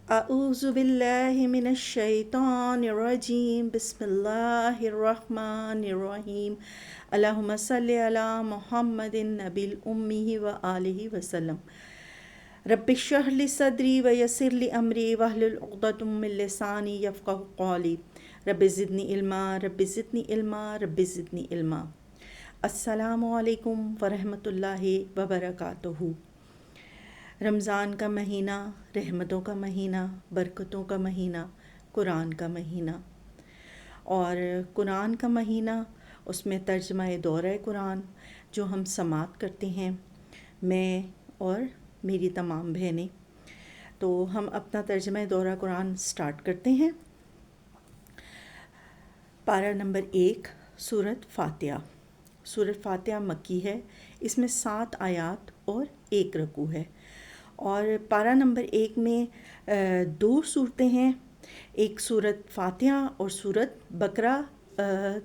اعوذ باللہ من الشیطان الرجیم، بسم اللہ الرحمن الرحیم، اللہم صلی علی محمد النبی الامی و آلہ وسلم۔ رب اشرح لی صدری ویسر لی امری واحلل عقدۃ من لسانی یفقہوا قولی، رب زدنی علما رب زدنی علما رب زدنی علما۔ السلام علیکم ورحمۃ اللہ وبرکاتہ۔ رمضان کا مہینہ، رحمتوں کا مہینہ، برکتوں کا مہینہ، قرآن کا مہینہ، اور قرآن کا مہینہ، اس میں ترجمہ دورہ قرآن جو ہم سماعت کرتے ہیں، میں اور میری تمام بہنیں، تو ہم اپنا ترجمہ دورہ قرآن سٹارٹ کرتے ہیں۔ پارہ نمبر 1، سورۃ فاتحہ۔ سورۃ فاتحہ مکی ہے، اس میں 7 آیات اور 1 رکوع ہے، اور پارہ نمبر 1 میں 2 صورتیں ہیں، ایک سورۃ فاتحہ اور سورۃ بقرہ،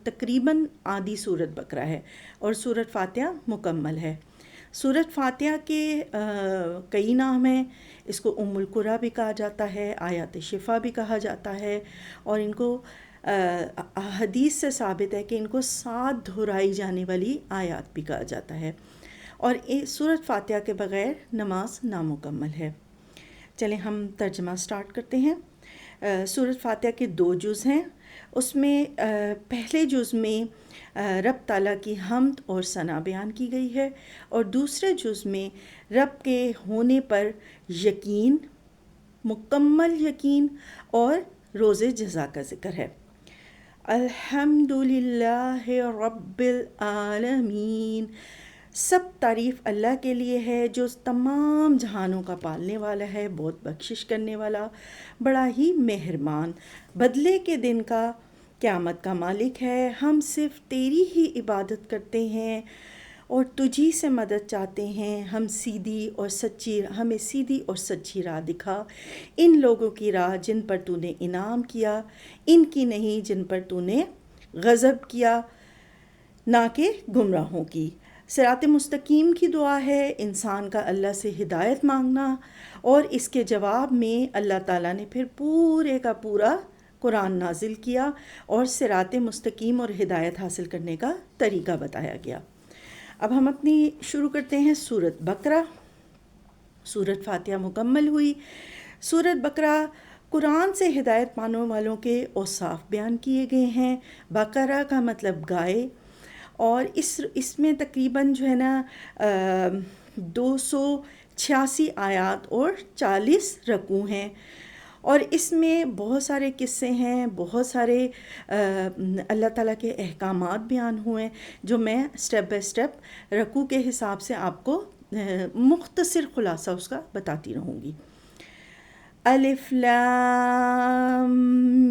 تقریباً آدھی سورۃ بقرہ ہے، اور سورۃ فاتحہ مکمل ہے۔ سورۃ فاتحہ کے کئی نام ہیں، اس کو ام القرآن بھی کہا جاتا ہے، آیات شفا بھی کہا جاتا ہے، اور ان کو حدیث سے ثابت ہے کہ ان کو 7 دہرائی جانے والی آیات بھی کہا جاتا ہے، اور سورۃ فاتحہ کے بغیر نماز نامکمل ہے۔ چلیں ہم ترجمہ سٹارٹ کرتے ہیں۔ سورۃ فاتحہ کے 2 جز ہیں، اس میں پہلے جز میں رب تعالیٰ کی حمد اور ثنا بیان کی گئی ہے، اور دوسرے جز میں رب کے ہونے پر یقین، مکمل یقین اور روز جزا کا ذکر ہے۔ الحمدللہ رب العالمین، سب تعریف اللہ کے لیے ہے جو تمام جہانوں کا پالنے والا ہے، بہت بخشش کرنے والا، بڑا ہی مہربان، بدلے کے دن کا، قیامت کا مالک ہے۔ ہم صرف تیری ہی عبادت کرتے ہیں اور تجھی سے مدد چاہتے ہیں۔ ہمیں سیدھی اور سچی راہ دکھا، ان لوگوں کی راہ جن پر تو نے انعام کیا، ان کی نہیں جن پر تو نے غضب کیا، نہ کہ گمراہوں کی۔ صراط مستقیم کی دعا ہے انسان کا اللہ سے ہدایت مانگنا، اور اس کے جواب میں اللہ تعالیٰ نے پھر پورے کا پورا قرآن نازل کیا، اور صراط مستقیم اور ہدایت حاصل کرنے کا طریقہ بتایا گیا۔ اب ہم اپنی شروع کرتے ہیں سورۃ بقرہ۔ سورۃ فاتحہ مکمل ہوئی۔ سورۃ بقرہ قرآن سے ہدایت پانے والوں کے اوصاف بیان کیے گئے ہیں۔ بقرہ کا مطلب گائے، اور اس میں تقریباً جو ہے نا 286 آیات اور 40 رکوع ہیں، اور اس میں بہت سارے قصے ہیں، بہت سارے اللہ تعالیٰ کے احکامات بیان ہوئے ہیں، جو میں سٹیپ بائی سٹیپ رکوع کے حساب سے آپ کو مختصر خلاصہ اس کا بتاتی رہوں گی۔ الف لام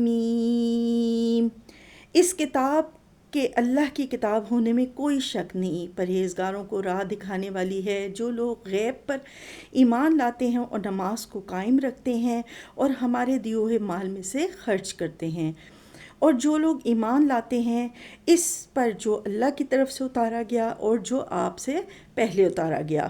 میم، اس کتاب کہ اللہ کی کتاب ہونے میں کوئی شک نہیں، پرہیزگاروں کو راہ دکھانے والی ہے۔ جو لوگ غیب پر ایمان لاتے ہیں اور نماز کو قائم رکھتے ہیں اور ہمارے دیے ہوئے مال میں سے خرچ کرتے ہیں، اور جو لوگ ایمان لاتے ہیں اس پر جو اللہ کی طرف سے اتارا گیا اور جو آپ سے پہلے اتارا گیا،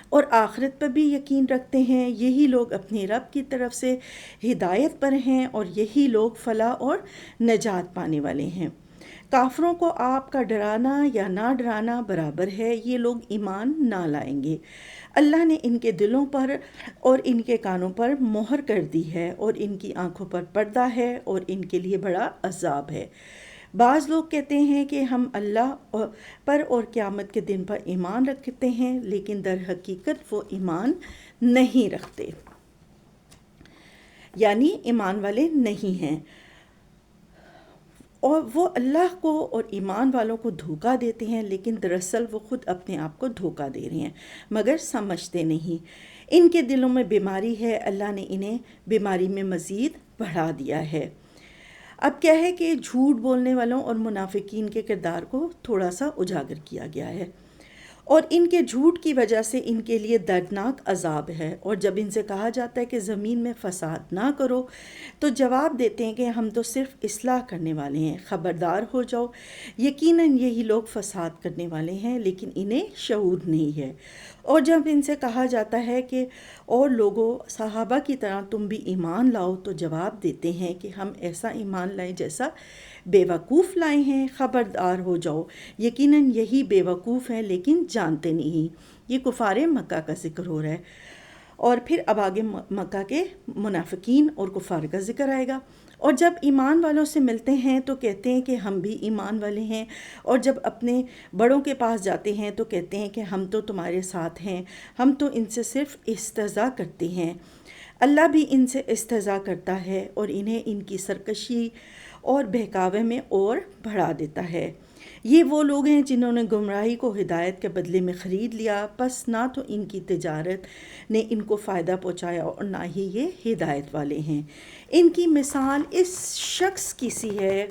اور آخرت پر بھی یقین رکھتے ہیں، یہی لوگ اپنے رب کی طرف سے ہدایت پر ہیں، اور یہی لوگ فلاح اور نجات پانے والے ہیں۔ کافروں کو آپ کا ڈرانا یا نہ ڈرانا برابر ہے، یہ لوگ ایمان نہ لائیں گے۔ اللہ نے ان کے دلوں پر اور ان کے کانوں پر مہر کر دی ہے، اور ان کی آنکھوں پر پردہ ہے، اور ان کے لیے بڑا عذاب ہے۔ بعض لوگ کہتے ہیں کہ ہم اللہ پر اور قیامت کے دن پر ایمان رکھتے ہیں، لیکن در حقیقت وہ ایمان نہیں رکھتے، یعنی ایمان والے نہیں ہیں، اور وہ اللہ کو اور ایمان والوں کو دھوکہ دیتے ہیں، لیکن دراصل وہ خود اپنے آپ کو دھوکہ دے رہے ہیں، مگر سمجھتے نہیں۔ ان کے دلوں میں بیماری ہے، اللہ نے انہیں بیماری میں مزید بڑھا دیا ہے۔ اب کیا ہے کہ جھوٹ بولنے والوں اور منافقین کے کردار کو تھوڑا سا اجاگر کیا گیا ہے، اور ان کے جھوٹ کی وجہ سے ان کے لیے دردناک عذاب ہے۔ اور جب ان سے کہا جاتا ہے کہ زمین میں فساد نہ کرو، تو جواب دیتے ہیں کہ ہم تو صرف اصلاح کرنے والے ہیں، خبردار ہو جاؤ، یقیناً یہی لوگ فساد کرنے والے ہیں، لیکن انہیں شعور نہیں ہے۔ اور جب ان سے کہا جاتا ہے کہ اور لوگوں صحابہ کی طرح تم بھی ایمان لاؤ، تو جواب دیتے ہیں کہ ہم ایسا ایمان لائیں جیسا بیوقوف لائے ہیں، خبردار ہو جاؤ، یقیناً یہی بیوقوف ہیں لیکن جانتے نہیں۔ یہ کفار مکہ کا ذکر ہو رہا ہے، اور پھر اب آگے مکہ کے منافقین اور کفار کا ذکر آئے گا۔ اور جب ایمان والوں سے ملتے ہیں تو کہتے ہیں کہ ہم بھی ایمان والے ہیں، اور جب اپنے بڑوں کے پاس جاتے ہیں تو کہتے ہیں کہ ہم تو تمہارے ساتھ ہیں، ہم تو ان سے صرف استہزاء کرتے ہیں۔ اللہ بھی ان سے استہزاء کرتا ہے اور انہیں ان کی سرکشی اور بہکاوے میں اور بڑھا دیتا ہے۔ یہ وہ لوگ ہیں جنہوں نے گمراہی کو ہدایت کے بدلے میں خرید لیا، پس نہ تو ان کی تجارت نے ان کو فائدہ پہنچایا اور نہ ہی یہ ہدایت والے ہیں۔ ان کی مثال اس شخص کی سی ہے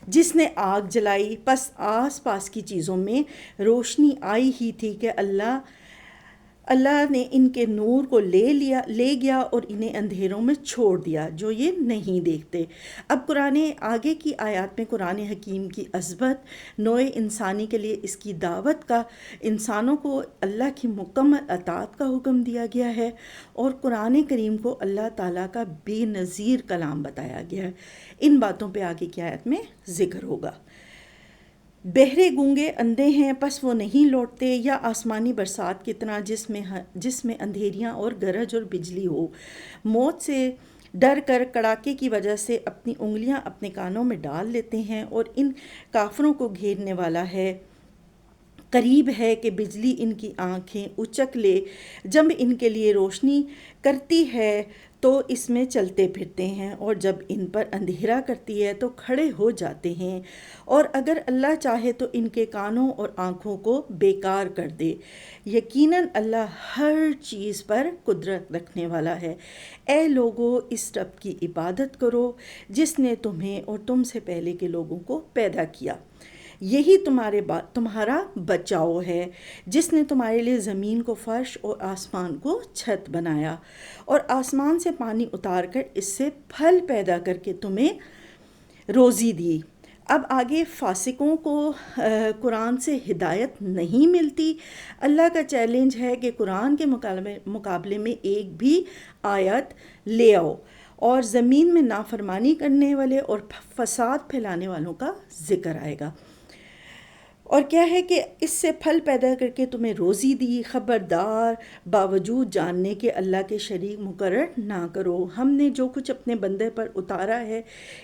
جس نے آگ جلائی، پس آس پاس کی چیزوں میں روشنی آئی ہی تھی کہ اللہ نے ان کے نور کو لے گیا اور انہیں اندھیروں میں چھوڑ دیا جو یہ نہیں دیکھتے۔ اب قرآن آگے کی آیات میں قرآن حکیم کی عظمت، نوع انسانی کے لیے اس کی دعوت کا، انسانوں کو اللہ کی مکمل اطاعت کا حکم دیا گیا ہے، اور قرآن کریم کو اللہ تعالیٰ کا بے نظیر کلام بتایا گیا ہے۔ ان باتوں پہ آگے کی آیت میں ذکر ہوگا۔ بہرے گونگے اندھے ہیں پس وہ نہیں لوٹتے، یا آسمانی برسات کی طرح جس میں اندھیریاں اور گرج اور بجلی ہو، موت سے ڈر کر کڑاکے کی وجہ سے اپنی انگلیاں اپنے کانوں میں ڈال لیتے ہیں، اور ان کافروں کو گھیرنے والا ہے، قریب ہے کہ بجلی ان کی آنکھیں اچک لے، جب ان کے لیے روشنی کرتی ہے تو اس میں چلتے پھرتے ہیں، اور جب ان پر اندھیرا کرتی ہے تو کھڑے ہو جاتے ہیں، اور اگر اللہ چاہے تو ان کے کانوں اور آنکھوں کو بیکار کر دے۔ یقیناً اللہ ہر چیز پر قدرت رکھنے والا ہے۔ اے لوگو، اس رب کی عبادت کرو جس نے تمہیں اور تم سے پہلے کے لوگوں کو پیدا کیا۔ یہی تمہارا بچاؤ ہے، جس نے تمہارے لیے زمین کو فرش اور آسمان کو چھت بنایا، اور آسمان سے پانی اتار کر اس سے پھل پیدا کر کے تمہیں روزی دی۔ اب آگے فاسقوں کو قرآن سے ہدایت نہیں ملتی۔ اللہ کا چیلنج ہے کہ قرآن کے مقابلے میں ایک بھی آیت لے آؤ، اور زمین میں نافرمانی کرنے والے اور فساد پھیلانے والوں کا ذکر آئے گا۔ اور کیا ہے کہ اس سے پھل پیدا کر کے تمہیں روزی دی، خبردار باوجود جاننے کے اللہ کے شریک مقرر نہ کرو۔ ہم نے جو کچھ اپنے بندے پر اتارا ہے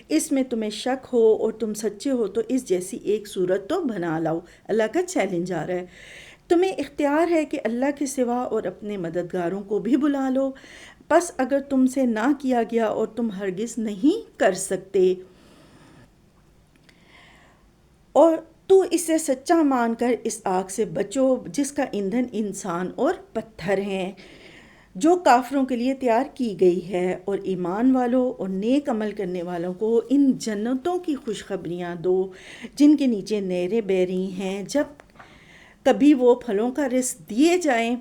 اس میں تمہیں شک ہو اور تم سچے ہو تو اس جیسی ایک صورت تو بنا لاؤ۔ اللہ کا چیلنج آ رہا ہے۔ تمہیں اختیار ہے کہ اللہ کے سوا اور اپنے مددگاروں کو بھی بلا لو، پس اگر تم سے نہ کیا گیا اور تم ہرگز نہیں کر سکتے، اور تو اسے سچا مان کر اس آگ سے بچو جس کا ایندھن انسان اور پتھر ہیں، جو کافروں کے لیے تیار کی گئی ہے، اور ایمان والوں اور نیک عمل کرنے والوں کو ان جنتوں کی خوشخبریاں دو جن کے نیچے نہریں بہہ رہی ہیں، جب کبھی وہ پھلوں کا رزق دیے جائیں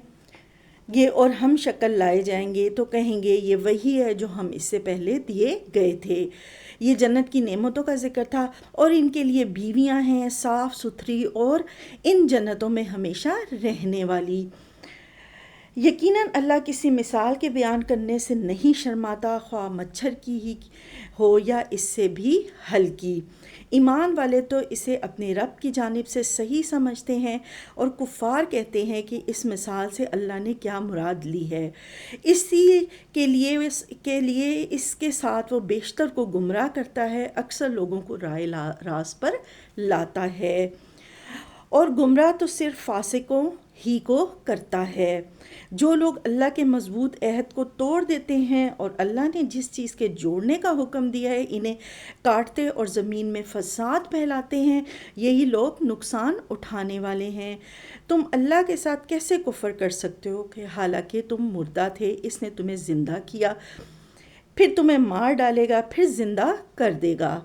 گے اور ہم شکل لائے جائیں گے تو کہیں گے یہ وہی ہے جو ہم اس سے پہلے دیے گئے تھے۔ یہ جنت کی نعمتوں کا ذکر تھا، اور ان کے لیے بیویاں ہیں صاف ستھری اور ان جنتوں میں ہمیشہ رہنے والی۔ یقیناً اللہ کسی مثال کے بیان کرنے سے نہیں شرماتا، خواہ مچھر کی ہی ہو یا اس سے بھی ہلکی۔ ایمان والے تو اسے اپنے رب کی جانب سے صحیح سمجھتے ہیں، اور کفار کہتے ہیں کہ اس مثال سے اللہ نے کیا مراد لی ہے۔ اسی کے لیے اس کے ساتھ وہ بیشتر کو گمراہ کرتا ہے، اکثر لوگوں کو رائے راست پر لاتا ہے، اور گمراہ تو صرف فاسقوں ہی کو کرتا ہے۔ جو لوگ اللہ کے مضبوط عہد کو توڑ دیتے ہیں اور اللہ نے جس چیز کے جوڑنے کا حکم دیا ہے انہیں کاٹتے اور زمین میں فساد پھیلاتے ہیں، یہی لوگ نقصان اٹھانے والے ہیں۔ تم اللہ کے ساتھ کیسے کفر کر سکتے ہو کہ حالانکہ تم مردہ تھے، اس نے تمہیں زندہ کیا، پھر تمہیں مار ڈالے گا، پھر زندہ کر دے گا،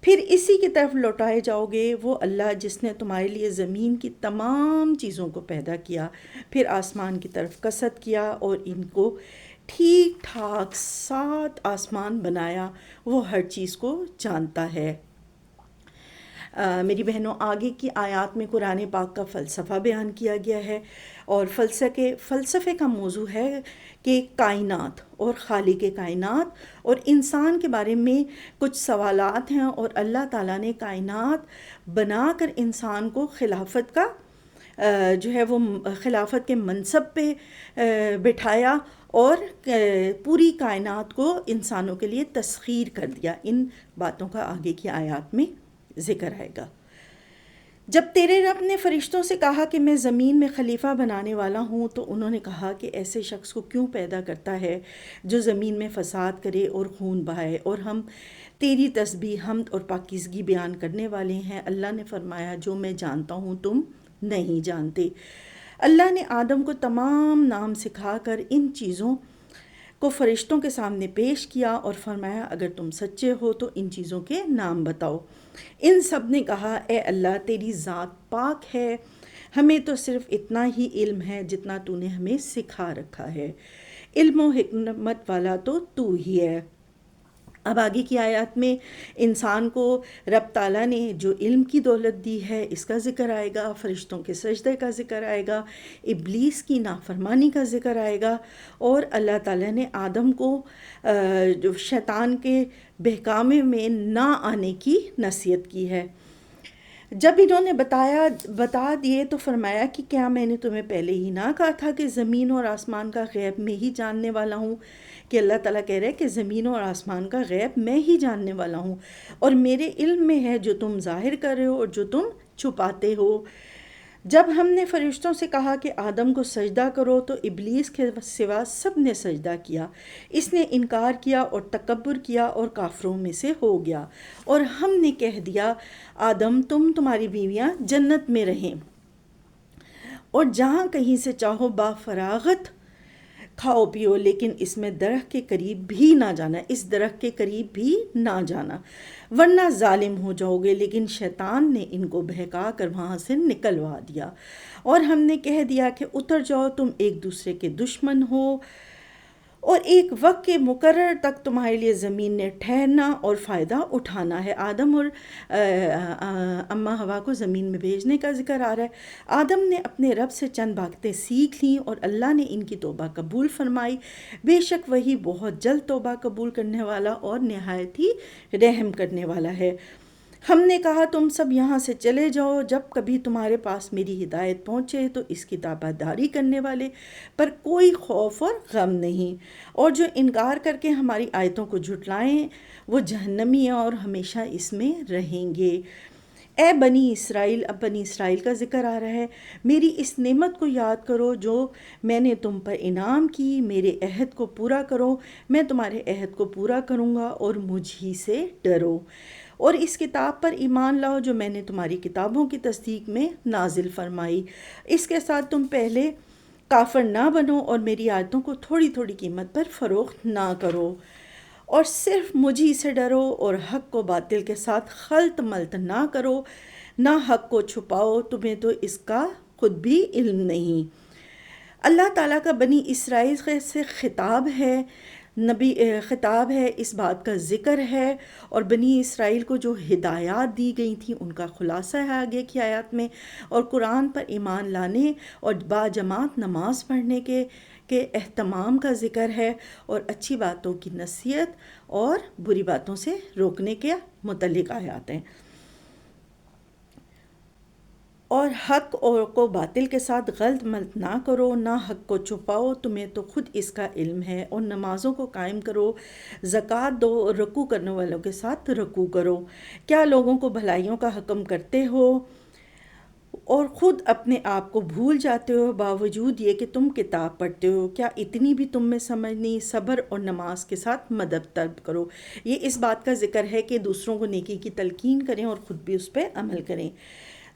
پھر اسی کی طرف لوٹائے جاؤ گے۔ وہ اللہ جس نے تمہارے لیے زمین کی تمام چیزوں کو پیدا کیا، پھر آسمان کی طرف قصد کیا اور ان کو ٹھیک ٹھاک 7 آسمان بنایا، وہ ہر چیز کو جانتا ہے۔ میری بہنوں، آگے کی آیات میں قرآن پاک کا فلسفہ بیان کیا گیا ہے، اور فلسفے کا موضوع ہے کہ کائنات اور خالق کائنات اور انسان کے بارے میں کچھ سوالات ہیں، اور اللہ تعالیٰ نے کائنات بنا کر انسان کو خلافت کا جو ہے وہ خلافت کے منصب پہ بٹھایا، اور پوری کائنات کو انسانوں کے لیے تسخیر کر دیا۔ ان باتوں کا آگے کی آیات میں ذکر آئے گا۔ جب تیرے رب نے فرشتوں سے کہا کہ میں زمین میں خلیفہ بنانے والا ہوں، تو انہوں نے کہا کہ ایسے شخص کو کیوں پیدا کرتا ہے جو زمین میں فساد کرے اور خون بہائے، اور ہم تیری تسبیح، حمد اور پاکیزگی بیان کرنے والے ہیں۔ اللہ نے فرمایا جو میں جانتا ہوں تم نہیں جانتے۔ اللہ نے آدم کو تمام نام سکھا کر ان چیزوں کو فرشتوں کے سامنے پیش کیا اور فرمایا اگر تم سچے ہو تو ان چیزوں کے نام بتاؤ۔ ان سب نے کہا اے اللہ تیری ذات پاک ہے، ہمیں تو صرف اتنا ہی علم ہے جتنا تو نے ہمیں سکھا رکھا ہے، علم و حکمت والا تو ہی ہے۔ اب آگے کی آیات میں انسان کو رب تعالیٰ نے جو علم کی دولت دی ہے اس کا ذکر آئے گا، فرشتوں کے سجدے کا ذکر آئے گا، ابلیس کی نافرمانی کا ذکر آئے گا، اور اللہ تعالیٰ نے آدم کو جو شیطان کے بہکامے میں نہ آنے کی نصیحت کی ہے۔ جب انہوں نے بتا دیے تو فرمایا کہ کیا میں نے تمہیں پہلے ہی نہ کہا تھا کہ زمین اور آسمان کا غیب میں ہی جاننے والا ہوں؟ کہ اللہ تعالیٰ کہہ رہے ہیں کہ زمین اور آسمان کا غیب میں ہی جاننے والا ہوں، اور میرے علم میں ہے جو تم ظاہر کر رہے ہو اور جو تم چھپاتے ہو۔ جب ہم نے فرشتوں سے کہا کہ آدم کو سجدہ کرو تو ابلیس کے سوا سب نے سجدہ کیا، اس نے انکار کیا اور تکبر کیا اور کافروں میں سے ہو گیا، اور ہم نے کہہ دیا آدم تمہاری بیویاں جنت میں رہیں اور جہاں کہیں سے چاہو با فراغت کھاؤ پیو، لیکن اس میں درخت کے قریب بھی نہ جانا، اس درخت کے قریب بھی نہ جانا ورنہ ظالم ہو جاؤ گے۔ لیکن شیطان نے ان کو بہکا کر وہاں سے نکلوا دیا، اور ہم نے کہہ دیا کہ اتر جاؤ، تم ایک دوسرے کے دشمن ہو، اور ایک وقت کے مقرر تک تمہارے لیے زمین نے ٹھہرنا اور فائدہ اٹھانا ہے۔ آدم اور اماں ہوا کو زمین میں بھیجنے کا ذکر آ رہا ہے۔ آدم نے اپنے رب سے چند باتیں سیکھ لیں اور اللہ نے ان کی توبہ قبول فرمائی، بے شک وہی بہت جلد توبہ قبول کرنے والا اور نہایت ہی رحم کرنے والا ہے۔ ہم نے کہا تم سب یہاں سے چلے جاؤ، جب کبھی تمہارے پاس میری ہدایت پہنچے تو اس کی تابعداری کرنے والے پر کوئی خوف اور غم نہیں، اور جو انکار کر کے ہماری آیتوں کو جھٹلائیں وہ جہنمی ہیں اور ہمیشہ اس میں رہیں گے۔ اے بنی اسرائیل، اب بنی اسرائیل کا ذکر آ رہا ہے، میری اس نعمت کو یاد کرو جو میں نے تم پر انعام کی، میرے عہد کو پورا کرو، میں تمہارے عہد کو پورا کروں گا، اور مجھ ہی سے ڈرو، اور اس کتاب پر ایمان لاؤ جو میں نے تمہاری کتابوں کی تصدیق میں نازل فرمائی، اس کے ساتھ تم پہلے کافر نہ بنو اور میری آیتوں کو تھوڑی تھوڑی قیمت پر فروخت نہ کرو، اور صرف مجھی سے ڈرو، اور حق کو باطل کے ساتھ خلط ملط نہ کرو، نہ حق کو چھپاؤ، تمہیں تو اس کا خود بھی علم نہیں۔ اللہ تعالیٰ کا بنی اسرائیل سے خطاب ہے، اس بات کا ذکر ہے، اور بنی اسرائیل کو جو ہدایات دی گئی تھیں ان کا خلاصہ ہے آگے کی آیات میں، اور قرآن پر ایمان لانے اور باجماعت نماز پڑھنے کے اہتمام کا ذکر ہے، اور اچھی باتوں کی نصیحت اور بری باتوں سے روکنے کے متعلق آیات ہیں۔ اور حق اور کو باطل کے ساتھ غلط ملط نہ کرو، نہ حق کو چھپاؤ، تمہیں تو خود اس کا علم ہے، اور نمازوں کو قائم کرو، زکوٰۃ دو، اور رکوع کرنے والوں کے ساتھ رکوع کرو۔ کیا لوگوں کو بھلائیوں کا حکم کرتے ہو اور خود اپنے آپ کو بھول جاتے ہو، باوجود یہ کہ تم کتاب پڑھتے ہو؟ کیا اتنی بھی تم میں سمجھ نہیں؟ صبر اور نماز کے ساتھ مدد طلب کرو۔ یہ اس بات کا ذکر ہے کہ دوسروں کو نیکی کی تلقین کریں اور خود بھی اس پہ عمل کریں۔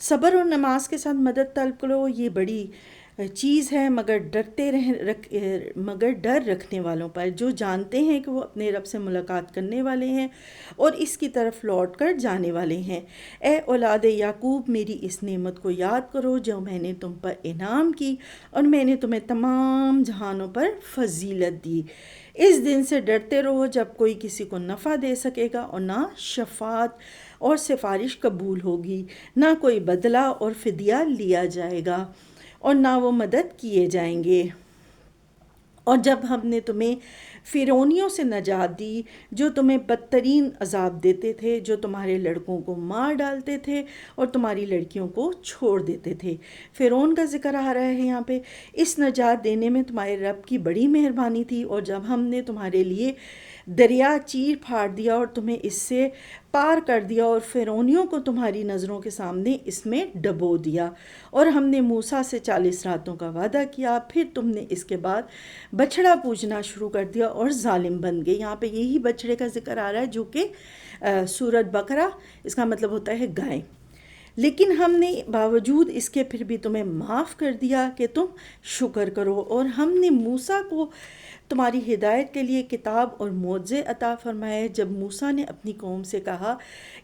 صبر اور نماز کے ساتھ مدد طلب کرو، یہ بڑی چیز ہے مگر مگر ڈر رکھنے والوں پر، جو جانتے ہیں کہ وہ اپنے رب سے ملاقات کرنے والے ہیں اور اس کی طرف لوٹ کر جانے والے ہیں۔ اے اولاد یعقوب، میری اس نعمت کو یاد کرو جو میں نے تم پر انعام کی، اور میں نے تمہیں تمام جہانوں پر فضیلت دی۔ اس دن سے ڈرتے رہو جب کوئی کسی کو نفع دے سکے گا، اور نہ شفاعت اور سفارش قبول ہوگی، نہ کوئی بدلہ اور فدیہ لیا جائے گا، اور نہ وہ مدد کیے جائیں گے۔ اور جب ہم نے تمہیں فرعونیوں سے نجات دی جو تمہیں بدترین عذاب دیتے تھے، جو تمہارے لڑکوں کو مار ڈالتے تھے اور تمہاری لڑکیوں کو چھوڑ دیتے تھے۔ فرعون کا ذکر آ رہا ہے یہاں پہ۔ اس نجات دینے میں تمہارے رب کی بڑی مہربانی تھی، اور جب ہم نے تمہارے لیے دریا چیر پھاڑ دیا اور تمہیں اس سے پار کر دیا، اور فرعونیوں کو تمہاری نظروں کے سامنے اس میں ڈبو دیا، اور ہم نے موسیٰ سے 40 راتوں کا وعدہ کیا، پھر تم نے اس کے بعد بچھڑا پوجنا شروع کر دیا اور ظالم بن گئے۔ یہاں پہ یہی بچھڑے کا ذکر آ رہا ہے جو کہ سورۃ بقرہ، اس کا مطلب ہوتا ہے گائے۔ لیکن ہم نے باوجود اس کے پھر بھی تمہیں معاف کر دیا کہ تم شکر کرو، اور ہم نے موسیٰ کو تمہاری ہدایت کے لیے کتاب اور معجزے عطا فرمائے۔ جب موسیٰ نے اپنی قوم سے کہا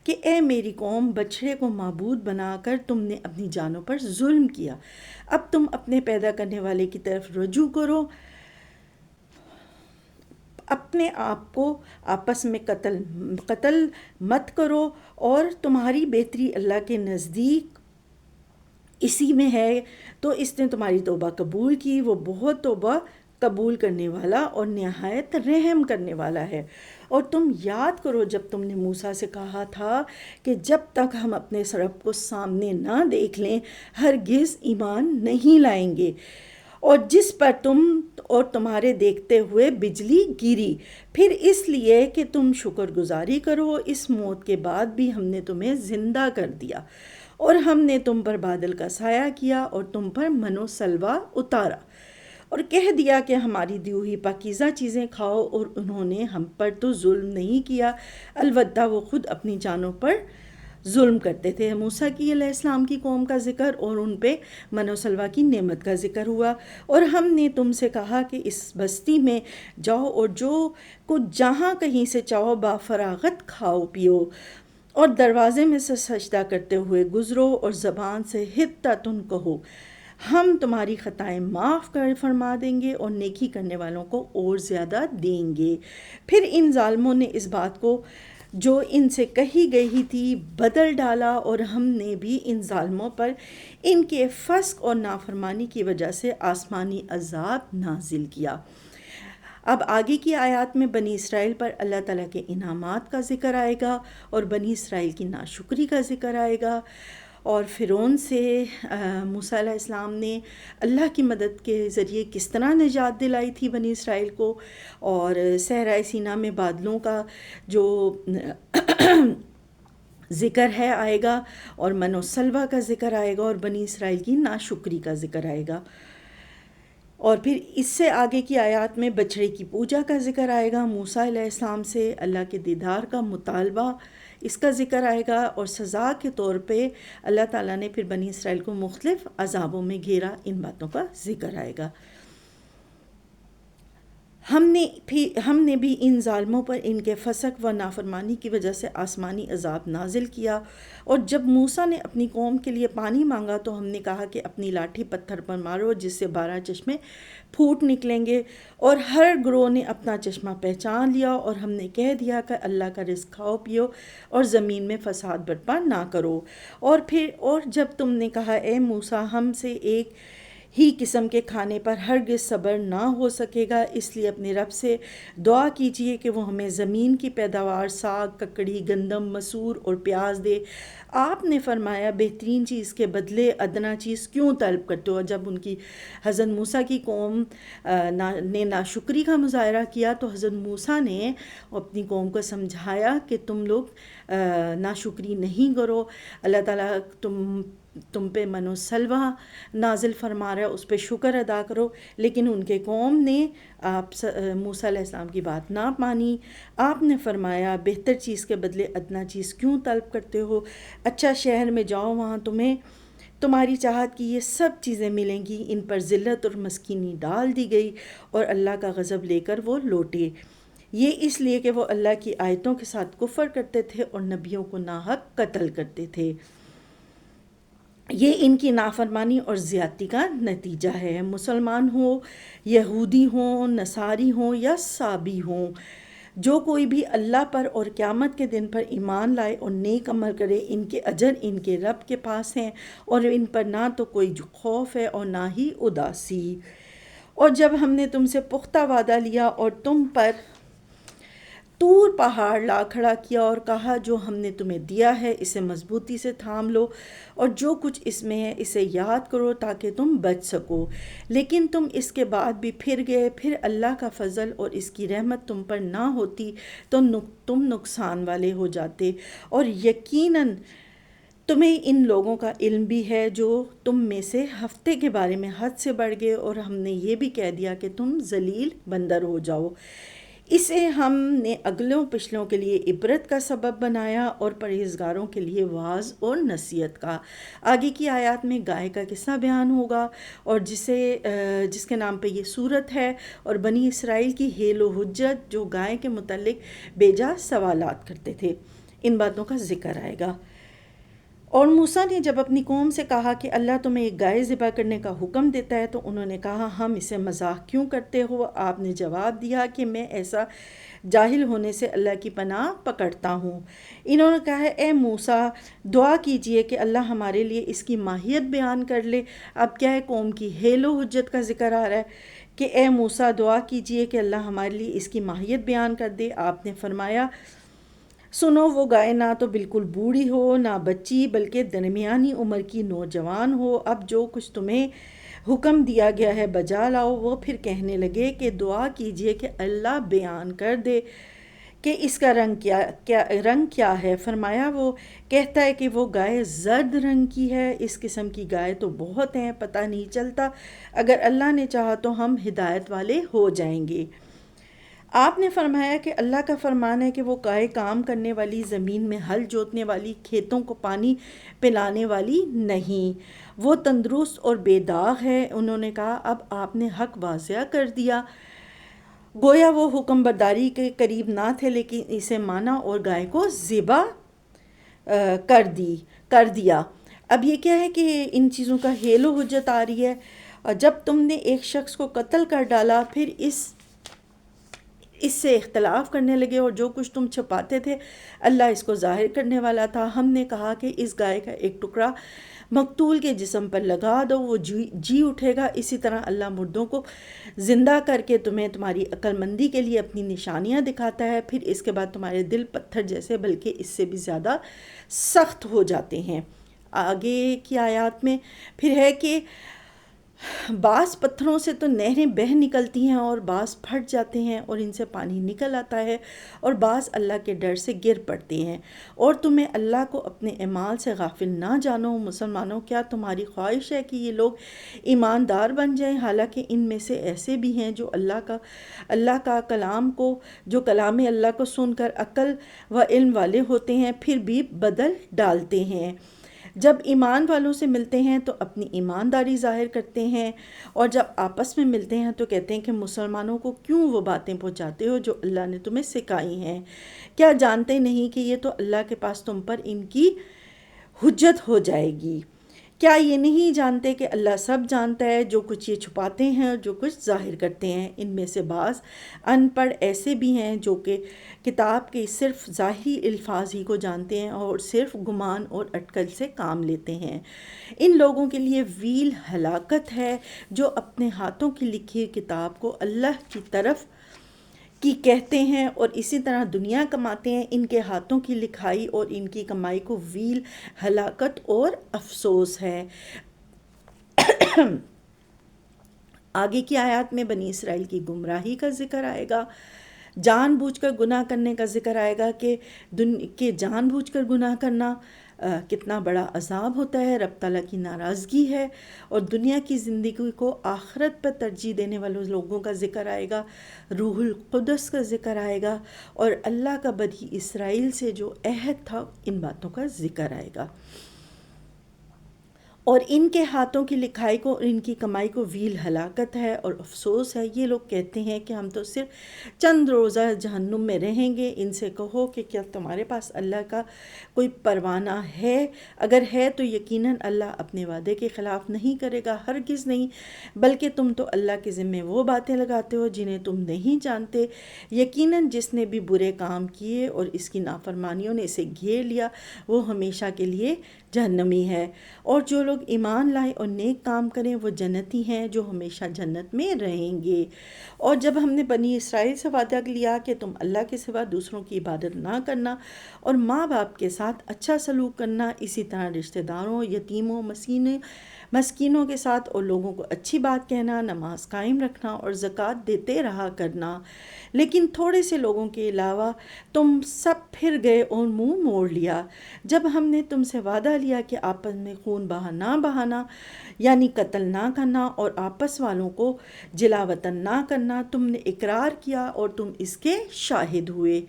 کہ اے میری قوم، بچھڑے کو معبود بنا کر تم نے اپنی جانوں پر ظلم کیا، اب تم اپنے پیدا کرنے والے کی طرف رجوع کرو، اپنے آپ کو آپس میں قتل مت کرو، اور تمہاری بہتری اللہ کے نزدیک اسی میں ہے، تو اس نے تمہاری توبہ قبول کی۔ وہ بہت توبہ قبول کرنے والا اور نہایت رحم کرنے والا ہے۔ اور تم یاد کرو جب تم نے موسیٰ سے کہا تھا کہ جب تک ہم اپنے رب کو سامنے نہ دیکھ لیں ہرگز ایمان نہیں لائیں گے، اور جس پر تم اور تمہارے دیکھتے ہوئے بجلی گری، پھر اس لیے کہ تم شکر گزاری کرو، اس موت کے بعد بھی ہم نے تمہیں زندہ کر دیا، اور ہم نے تم پر بادل کا سایہ کیا اور تم پر من و سلوہ اتارا، اور کہہ دیا کہ ہماری دی ہوئی پاکیزہ چیزیں کھاؤ، اور انہوں نے ہم پر تو ظلم نہیں کیا، البتہ وہ خود اپنی جانوں پر ظلم کرتے تھے۔ موسیٰ کی علیہ السلام کی قوم کا ذکر اور ان پہ من و سلوہ کی نعمت کا ذکر ہوا۔ اور ہم نے تم سے کہا کہ اس بستی میں جاؤ اور جو کچھ جہاں کہیں سے چاہو بافراغت کھاؤ پیو، اور دروازے میں سے سجدہ کرتے ہوئے گزرو، اور زبان سے حطۃ کہو، ہم تمہاری خطائیں معاف فرما دیں گے اور نیکی کرنے والوں کو اور زیادہ دیں گے۔ پھر ان ظالموں نے اس بات کو جو ان سے کہی گئی تھی بدل ڈالا، اور ہم نے بھی ان ظالموں پر ان کے فسق اور نافرمانی کی وجہ سے آسمانی عذاب نازل کیا۔ اب آگے کی آیات میں بنی اسرائیل پر اللہ تعالیٰ کے انعامات کا ذکر آئے گا، اور بنی اسرائیل کی ناشکری کا ذکر آئے گا، اور فرعون سے موسیٰ علیہ السلام نے اللہ کی مدد کے ذریعے کس طرح نجات دلائی تھی بنی اسرائیل کو، اور صحرائے سینا میں بادلوں کا جو ذکر ہے آئے گا، اور من و سلوہ کا ذکر آئے گا، اور بنی اسرائیل کی ناشکری کا ذکر آئے گا۔ اور پھر اس سے آگے کی آیات میں بچڑے کی پوجا کا ذکر آئے گا، موسیٰ علیہ السلام سے اللہ کے دیدار کا مطالبہ اس کا ذکر آئے گا، اور سزا کے طور پہ اللہ تعالیٰ نے پھر بنی اسرائیل کو مختلف عذابوں میں گھیرا، ان باتوں کا ذکر آئے گا۔ ہم نے بھی ان ظالموں پر ان کے فسق و نافرمانی کی وجہ سے آسمانی عذاب نازل کیا، اور جب موسیٰ نے اپنی قوم کے لیے پانی مانگا تو ہم نے کہا کہ اپنی لاٹھی پتھر پر مارو جس سے 12 چشمے پھوٹ نکلیں گے، اور ہر گروہ نے اپنا چشمہ پہچان لیا، اور ہم نے کہہ دیا کہ اللہ کا رزق کھاؤ پیو اور زمین میں فساد برپا نہ کرو۔ اور جب تم نے کہا اے موسیٰ، ہم سے ایک ہی قسم کے کھانے پر ہرگز صبر نہ ہو سکے گا، اس لیے اپنے رب سے دعا کیجئے کہ وہ ہمیں زمین کی پیداوار، ساگ، ککڑی، گندم، مسور اور پیاز دے۔ آپ نے فرمایا بہترین چیز کے بدلے ادنا چیز کیوں طلب کرتے ہو؟ جب ان کی حضرت موسیٰ کی قوم نے ناشکری کا مظاہرہ کیا تو حضرت موسیٰ نے اپنی قوم کو سمجھایا کہ تم لوگ ناشکری نہیں کرو، اللہ تعالیٰ تم پہ من و سلوہ نازل فرما رہا ہے، اس پہ شکر ادا کرو۔ لیکن ان کے قوم نے موسیٰ علیہ السلام کی بات نہ مانی۔ آپ نے فرمایا بہتر چیز کے بدلے ادنا چیز کیوں طلب کرتے ہو؟ اچھا شہر میں جاؤ، وہاں تمہیں تمہاری چاہت کی یہ سب چیزیں ملیں گی۔ ان پر ذلت اور مسکینی ڈال دی گئی اور اللہ کا غضب لے کر وہ لوٹے، یہ اس لیے کہ وہ اللہ کی آیتوں کے ساتھ کفر کرتے تھے اور نبیوں کو ناحق قتل کرتے تھے۔ یہ ان کی نافرمانی اور زیادتی کا نتیجہ ہے۔ مسلمان ہوں، یہودی ہوں، نصاری ہوں یا سابی ہوں، جو کوئی بھی اللہ پر اور قیامت کے دن پر ایمان لائے اور نیک عمل کرے، ان کے اجر ان کے رب کے پاس ہیں، اور ان پر نہ تو کوئی خوف ہے اور نہ ہی اداسی۔ اور جب ہم نے تم سے پختہ وعدہ لیا اور تم پر طور پہاڑ لا کھڑا کیا اور کہا جو ہم نے تمہیں دیا ہے اسے مضبوطی سے تھام لو اور جو کچھ اس میں ہے اسے یاد کرو تاکہ تم بچ سکو، لیکن تم اس کے بعد بھی پھر گئے، پھر اللہ کا فضل اور اس کی رحمت تم پر نہ ہوتی تو تم نقصان والے ہو جاتے۔ اور یقیناً تمہیں ان لوگوں کا علم بھی ہے جو تم میں سے ہفتے کے بارے میں حد سے بڑھ گئے، اور ہم نے یہ بھی کہہ دیا کہ تم ذلیل بندر ہو جاؤ۔ اسے ہم نے اگلوں پچھلوں کے لیے عبرت کا سبب بنایا اور پرہیزگاروں کے لیے واعظ اور نصیحت کا۔ آگے کی آیات میں گائے کا قصہ بیان ہوگا، اور جس کے نام پہ یہ سورت ہے، اور بنی اسرائیل کی حیل و حجت جو گائے کے متعلق بے جا سوالات کرتے تھے، ان باتوں کا ذکر آئے گا۔ اور موسیٰ نے جب اپنی قوم سے کہا کہ اللہ تمہیں ایک گائے ذبح کرنے کا حکم دیتا ہے تو انہوں نے کہا ہم اسے مذاق کیوں کرتے ہو؟ آپ نے جواب دیا کہ میں ایسا جاہل ہونے سے اللہ کی پناہ پکڑتا ہوں۔ انہوں نے کہا اے موسیٰ دعا کیجئے کہ اللہ ہمارے لیے اس کی ماہیت بیان کر لے۔ اب کیا ہے، قوم کی حیل و حجت کا ذکر آ رہا ہے کہ اے موسیٰ دعا کیجئے کہ اللہ ہمارے لیے اس کی ماہیت بیان کر دے۔ آپ نے فرمایا سنو، وہ گائے نہ تو بالکل بوڑھی ہو نہ بچی، بلکہ درمیانی عمر کی نوجوان ہو۔ اب جو کچھ تمہیں حکم دیا گیا ہے بجا لاؤ۔ وہ پھر کہنے لگے کہ دعا کیجئے کہ اللہ بیان کر دے کہ اس کا رنگ کیا ہے۔ فرمایا وہ کہتا ہے کہ وہ گائے زرد رنگ کی ہے۔ اس قسم کی گائے تو بہت ہیں، پتہ نہیں چلتا، اگر اللہ نے چاہا تو ہم ہدایت والے ہو جائیں گے۔ آپ نے فرمایا کہ اللہ کا فرمان ہے کہ وہ گائے کام کرنے والی، زمین میں ہل جوتنے والی، کھیتوں کو پانی پلانے والی نہیں، وہ تندرست اور بے داغ ہے۔ انہوں نے کہا اب آپ نے حق واضح کر دیا۔ گویا وہ حکم برداری کے قریب نہ تھے، لیکن اسے مانا اور گائے کو ذبح کر دیا۔ اب یہ کیا ہے کہ ان چیزوں کا حیل و حجت آ رہی ہے، اور جب تم نے ایک شخص کو قتل کر ڈالا پھر اس سے اختلاف کرنے لگے، اور جو کچھ تم چھپاتے تھے اللہ اس کو ظاہر کرنے والا تھا۔ ہم نے کہا کہ اس گائے کا ایک ٹکڑا مقتول کے جسم پر لگا دو، وہ جی اٹھے گا۔ اسی طرح اللہ مردوں کو زندہ کر کے تمہیں تمہاری عقل مندی کے لیے اپنی نشانیاں دکھاتا ہے، پھر اس کے بعد تمہارے دل پتھر جیسے بلکہ اس سے بھی زیادہ سخت ہو جاتے ہیں۔ آگے کی آیات میں پھر ہے کہ بعض پتھروں سے تو نہریں بہہ نکلتی ہیں اور بعض پھٹ جاتے ہیں اور ان سے پانی نکل آتا ہے، اور بعض اللہ کے ڈر سے گر پڑتے ہیں۔ اور تمہیں اللہ کو اپنے اعمال سے غافل نہ جانو۔ مسلمانوں کیا تمہاری خواہش ہے کہ یہ لوگ ایماندار بن جائیں، حالانکہ ان میں سے ایسے بھی ہیں جو اللہ کا کلام اللہ کو سن کر عقل و علم والے ہوتے ہیں پھر بھی بدل ڈالتے ہیں۔ جب ایمان والوں سے ملتے ہیں تو اپنی ایمانداری ظاہر کرتے ہیں، اور جب آپس میں ملتے ہیں تو کہتے ہیں کہ مسلمانوں کو کیوں وہ باتیں پہنچاتے ہو جو اللہ نے تمہیں سکھائی ہیں؟ کیا جانتے نہیں کہ یہ تو اللہ کے پاس تم پر ان کی حجت ہو جائے گی؟ کیا یہ نہیں جانتے کہ اللہ سب جانتا ہے، جو کچھ یہ چھپاتے ہیں اور جو کچھ ظاہر کرتے ہیں؟ ان میں سے بعض ان پڑھ ایسے بھی ہیں جو کہ کتاب کے صرف ظاہری الفاظ ہی کو جانتے ہیں اور صرف گمان اور اٹکل سے کام لیتے ہیں۔ ان لوگوں کے لیے ویل ہلاکت ہے جو اپنے ہاتھوں کی لکھی کتاب کو اللہ کی طرف کی کہتے ہیں اور اسی طرح دنیا کماتے ہیں۔ ان کے ہاتھوں کی لکھائی اور ان کی کمائی کو ویل، ہلاکت اور افسوس ہے۔ آگے کی آیات میں بنی اسرائیل کی گمراہی کا ذکر آئے گا، جان بوجھ کر گناہ کرنے کا ذکر آئے گا کہ جان بوجھ کر گناہ کرنا کتنا بڑا عذاب ہوتا ہے، رب تعالیٰ کی ناراضگی ہے، اور دنیا کی زندگی کو آخرت پر ترجیح دینے والوں لوگوں کا ذکر آئے گا، روح القدس کا ذکر آئے گا، اور اللہ کا بنی اسرائیل سے جو عہد تھا ان باتوں کا ذکر آئے گا۔ اور ان کے ہاتھوں کی لکھائی کو اور ان کی کمائی کو ویل ہلاکت ہے اور افسوس ہے۔ یہ لوگ کہتے ہیں کہ ہم تو صرف چند روزہ جہنم میں رہیں گے۔ ان سے کہو کہ کیا تمہارے پاس اللہ کا کوئی پروانہ ہے؟ اگر ہے تو یقیناً اللہ اپنے وعدے کے خلاف نہیں کرے گا، ہرگز نہیں، بلکہ تم تو اللہ کے ذمے وہ باتیں لگاتے ہو جنہیں تم نہیں جانتے۔ یقیناً جس نے بھی برے کام کیے اور اس کی نافرمانیوں نے اسے گھیر لیا، وہ ہمیشہ کے لیے جہنمی ہے، اور جو لوگ ایمان لائیں اور نیک کام کریں وہ جنتی ہیں جو ہمیشہ جنت میں رہیں گے۔ اور جب ہم نے بنی اسرائیل سے وعدہ لیا کہ تم اللہ کے سوا دوسروں کی عبادت نہ کرنا اور ماں باپ کے ساتھ اچھا سلوک کرنا، اسی طرح رشتہ داروں، یتیموں، مسکینوں کے ساتھ اور لوگوں کو اچھی بات کہنا، نماز قائم رکھنا اور زکوٰۃ دیتے رہا کرنا، لیکن تھوڑے سے لوگوں کے علاوہ تم سب پھر گئے اور منہ موڑ لیا۔ جب ہم نے تم سے وعدہ لیا کہ آپس میں خون نہ بہانا، یعنی قتل نہ کرنا اور آپس والوں کو جلا وطن نہ کرنا، تم نے اقرار کیا اور تم اس کے شاہد ہوئے،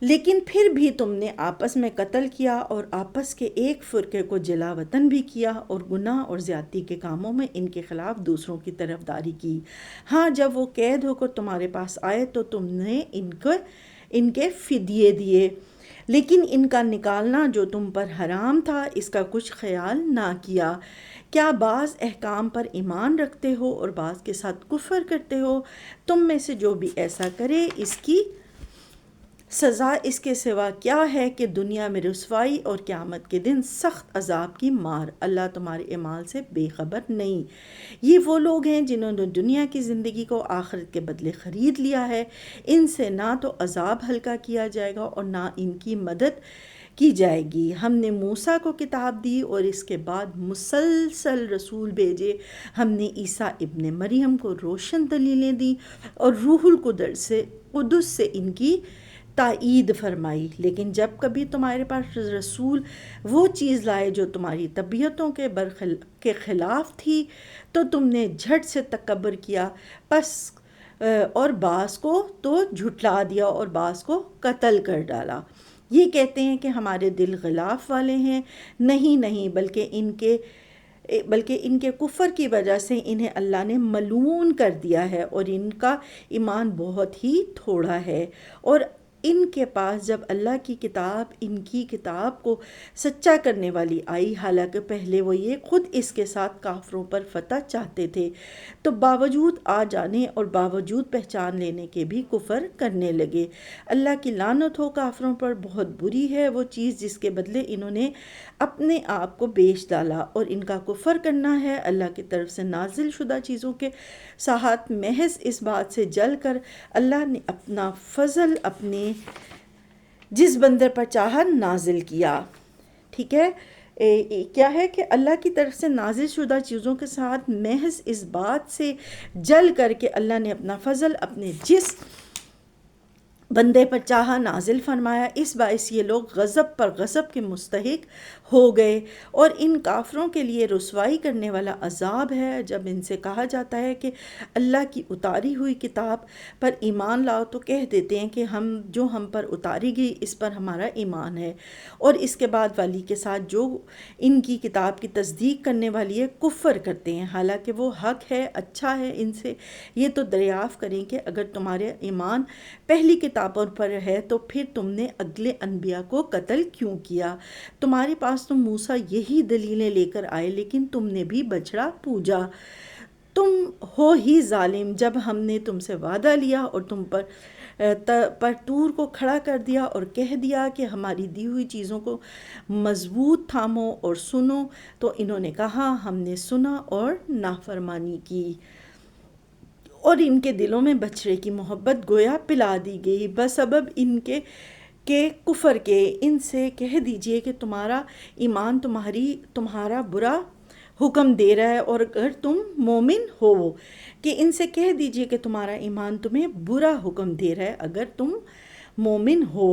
لیکن پھر بھی تم نے آپس میں قتل کیا اور آپس کے ایک فرقے کو جلا وطن بھی کیا اور گناہ اور زیادتی کے کاموں میں ان کے خلاف دوسروں کی طرفداری کی۔ ہاں، جب وہ قید ہو کر تمہارے پاس آئے تو تم نے ان کے فدیے دیے، لیکن ان کا نکالنا جو تم پر حرام تھا اس کا کچھ خیال نہ کیا۔ کیا بعض احکام پر ایمان رکھتے ہو اور بعض کے ساتھ کفر کرتے ہو؟ تم میں سے جو بھی ایسا کرے اس کی سزا اس کے سوا کیا ہے کہ دنیا میں رسوائی اور قیامت کے دن سخت عذاب کی مار۔ اللہ تمہارے اعمال سے بے خبر نہیں۔ یہ وہ لوگ ہیں جنہوں نے دنیا کی زندگی کو آخرت کے بدلے خرید لیا ہے، ان سے نہ تو عذاب ہلکا کیا جائے گا اور نہ ان کی مدد کی جائے گی۔ ہم نے موسیٰ کو کتاب دی اور اس کے بعد مسلسل رسول بھیجے۔ ہم نے عیسیٰ ابن مریم کو روشن دلیلیں دیں اور روح القدس سے ان کی تائید فرمائی، لیکن جب کبھی تمہارے پاس رسول وہ چیز لائے جو تمہاری طبیعتوں کے خلاف تھی تو تم نے جھٹ سے تکبر کیا، اور بعض کو تو جھٹلا دیا اور بعض کو قتل کر ڈالا۔ یہ کہتے ہیں کہ ہمارے دل غلاف والے ہیں، نہیں، بلکہ ان کے کفر کی وجہ سے انہیں اللہ نے ملعون کر دیا ہے اور ان کا ایمان بہت ہی تھوڑا ہے۔ اور ان کے پاس جب اللہ کی کتاب، ان کی کتاب کو سچا کرنے والی آئی، حالانکہ پہلے وہ یہ خود اس کے ساتھ کافروں پر فتح چاہتے تھے، تو باوجود آ جانے اور باوجود پہچان لینے کے بھی کفر کرنے لگے۔ اللہ کی لعنت ہو کافروں پر، بہت بری ہے وہ چیز جس کے بدلے انہوں نے اپنے آپ کو بیچ ڈالا، اور ان کا کفر کرنا ہے اللہ کی طرف سے نازل شدہ چیزوں کے ساتھ محض اس بات سے جل کر اللہ نے اپنا فضل اپنے جس بندر پر چاہا نازل کیا۔ ٹھیک ہے، کیا ہے کہ اللہ کی طرف سے نازل شدہ چیزوں کے ساتھ محض اس بات سے جل کر کے اللہ نے اپنا فضل اپنے جس بندے پر چاہا نازل فرمایا، اس باعث یہ لوگ غضب پر غضب کے مستحق ہو گئے، اور ان کافروں کے لیے رسوائی کرنے والا عذاب ہے۔ جب ان سے کہا جاتا ہے کہ اللہ کی اتاری ہوئی کتاب پر ایمان لاؤ تو کہہ دیتے ہیں کہ ہم پر اتاری گئی اس پر ہمارا ایمان ہے، اور اس کے بعد والی کے ساتھ جو ان کی کتاب کی تصدیق کرنے والی ہے کفر کرتے ہیں، حالانکہ وہ حق ہے، اچھا ہے۔ ان سے یہ تو دریافت کریں کہ اگر تمہارے ایمان پہلی کتابوں پر ہے تو پھر تم نے اگلے انبیاء کو قتل کیوں کیا؟ تمہارے پاس تو موسیٰ یہی دلیلیں لے کر آئے، لیکن تم نے بھی بچڑا پوجا۔ تم ہو ہی ظالم۔ جب ہم نے تم سے وعدہ لیا اور تم پر طور کو کھڑا کر دیا اور کہہ دیا کہ ہماری دی ہوئی چیزوں کو مضبوط تھامو اور سنو، تو انہوں نے کہا ہم نے سنا اور نافرمانی کی، اور ان کے دلوں میں بچڑے کی محبت گویا پلا دی گئی بسبب ان کے کفر کے۔ ان سے کہہ دیجئے کہ تمہارا ایمان تمہارا برا حکم دے رہا ہے، اور اگر تم مومن ہو، کہ ان سے کہہ دیجئے کہ تمہارا ایمان تمہیں برا حکم دے رہا ہے اگر تم مومن ہو۔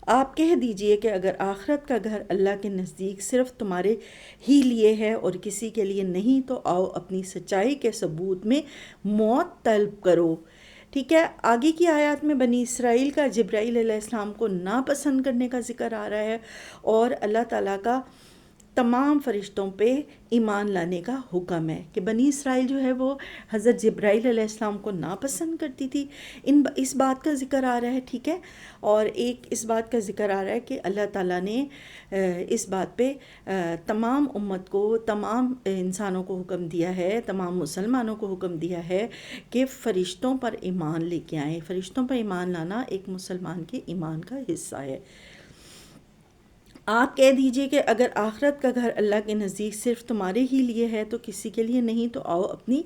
آپ کہہ دیجئے کہ اگر آخرت کا گھر اللہ کے نزدیک صرف تمہارے ہی لیے ہے اور کسی کے لیے نہیں، تو آؤ اپنی سچائی کے ثبوت میں موت طلب کرو۔ ٹھیک ہے، آگے کی آیات میں بنی اسرائیل کا جبرائیل علیہ السلام کو ناپسند کرنے کا ذکر آ رہا ہے، اور اللہ تعالیٰ کا تمام فرشتوں پہ ایمان لانے کا حکم ہے کہ بنی اسرائیل جو ہے وہ حضرت جبرائیل علیہ السلام کو ناپسند کرتی تھی. اس بات کا ذکر آ رہا ہے، ٹھیک ہے. اور ایک اس بات کا ذکر آ رہا ہے کہ اللہ تعالیٰ نے اس بات پہ تمام امت کو، تمام انسانوں کو حکم دیا ہے، تمام مسلمانوں کو حکم دیا ہے کہ فرشتوں پر ایمان لے کے آئیں. فرشتوں پر ایمان لانا ایک مسلمان کے ایمان کا حصہ ہے. آپ کہہ دیجئے کہ اگر آخرت کا گھر اللہ کے نزدیک صرف تمہارے ہی لیے ہے تو کسی کے لیے نہیں، تو آؤ اپنی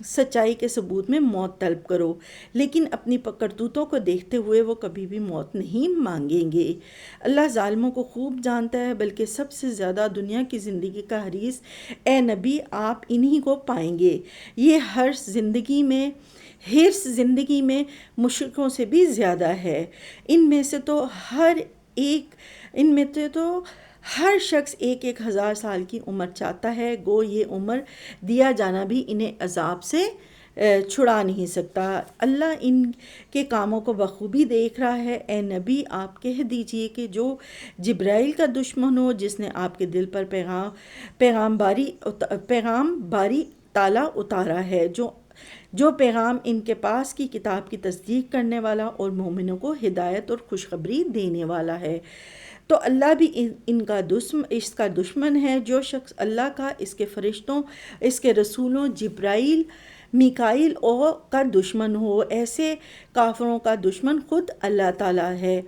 سچائی کے ثبوت میں موت طلب کرو. لیکن اپنی کرتوتوں کو دیکھتے ہوئے وہ کبھی بھی موت نہیں مانگیں گے. اللہ ظالموں کو خوب جانتا ہے، بلکہ سب سے زیادہ دنیا کی زندگی کا حریص اے نبی آپ انہی کو پائیں گے. یہ حرص زندگی میں مشرکوں سے بھی زیادہ ہے. ان میں تو ہر شخص 1,000 سال کی عمر چاہتا ہے، گو یہ عمر دیا جانا بھی انہیں عذاب سے چھڑا نہیں سکتا. اللہ ان کے کاموں کو بخوبی دیکھ رہا ہے. اے نبی آپ کہہ دیجئے کہ جو جبرائیل کا دشمن ہو، جس نے آپ کے دل پر پیغام باری تالا اتارا ہے، جو پیغام ان کے پاس کی کتاب کی تصدیق کرنے والا اور مومنوں کو ہدایت اور خوشخبری دینے والا ہے. تو اللہ بھی اس کا دشمن ہے. جو شخص اللہ کا، اس کے فرشتوں، اس کے رسولوں جبرائیل، میکائیل کا دشمن ہو، ایسے کافروں کا دشمن خود اللہ تعالیٰ ہے.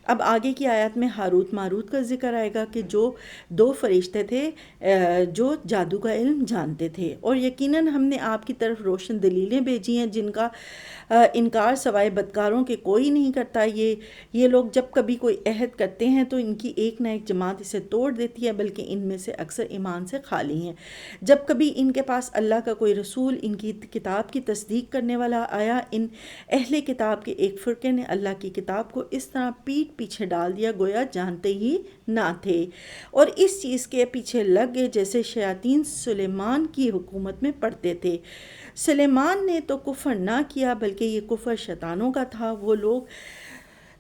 اب آگے کی آیات میں ہاروت ماروت کا ذکر آئے گا کہ جو 2 فرشتے تھے جو جادو کا علم جانتے تھے، اور یقیناً ہم نے آپ کی طرف روشن دلیلیں بھیجی ہیں جن کا انکار سوائے بدکاروں کے کوئی نہیں کرتا. یہ لوگ جب کبھی کوئی عہد کرتے ہیں تو ان کی ایک نہ ایک جماعت اسے توڑ دیتی ہے، بلکہ ان میں سے اکثر ایمان سے خالی ہیں. جب کبھی ان کے پاس اللہ کا کوئی رسول، ان کی کتاب کی تصدیق کرنے والا آیا، ان اہل کتاب کے ایک فرقے نے اللہ کی کتاب کو اس طرح پیٹھ پیچھے ڈال دیا گویا جانتے ہی نہ تھے، اور اس چیز کے پیچھے لگ گئے جیسے شیاطین سلیمان کی حکومت میں پڑتے تھے. سلیمان نے تو کفر نہ کیا، بلکہ یہ کفر شیطانوں کا تھا. وہ